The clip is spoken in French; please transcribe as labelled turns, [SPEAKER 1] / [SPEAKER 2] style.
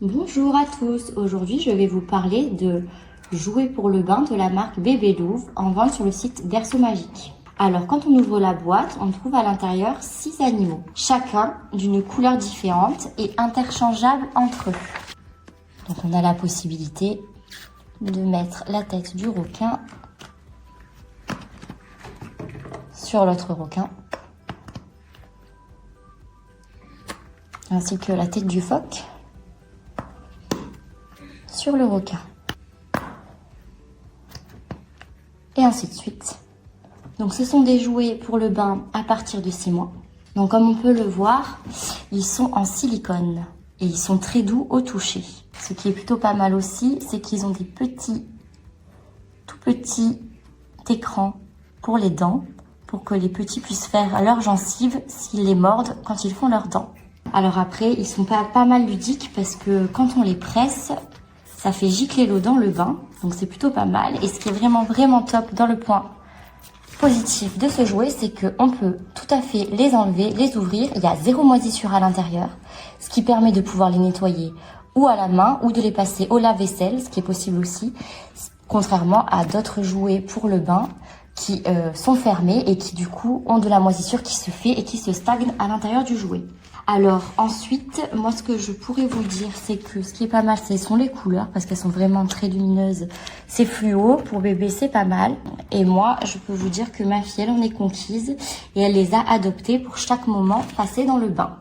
[SPEAKER 1] Bonjour à tous, aujourd'hui je vais vous parler de jouets pour le bain de la marque Bébé Louvre en vente sur le site Berceau Magique. Alors quand on ouvre la boîte, on trouve à l'intérieur 6 animaux, chacun d'une couleur différente et interchangeable entre eux. Donc on a la possibilité de mettre la tête du requin sur l'autre requin, ainsi que la tête du phoque sur le requin. Et ainsi de suite. Donc ce sont des jouets pour le bain à partir de 6 mois. Donc comme on peut le voir, ils sont en silicone et ils sont très doux au toucher. Ce qui est plutôt pas mal aussi, c'est qu'ils ont des tout petits écrans pour les dents, pour que les petits puissent faire leurs gencives s'ils les mordent quand ils font leurs dents. Alors après, ils sont pas mal ludiques parce que quand on les presse, ça fait gicler l'eau dans le bain, donc c'est plutôt pas mal. Et ce qui est vraiment top dans le point positif de ce jouet, c'est qu'on peut tout à fait les enlever, les ouvrir. Il y a 0 moisissure à l'intérieur, ce qui permet de pouvoir les nettoyer ou à la main ou de les passer au lave-vaisselle, ce qui est possible aussi, contrairement à d'autres jouets pour le bain qui sont fermés et qui du coup ont de la moisissure qui se fait et qui se stagne à l'intérieur du jouet. Alors ensuite, moi ce que je pourrais vous dire, c'est que ce qui est pas mal, ce sont les couleurs parce qu'elles sont vraiment très lumineuses. C'est fluo, pour bébé c'est pas mal. Et moi, je peux vous dire que ma fille, elle en est conquise et elle les a adoptées pour chaque moment passé dans le bain.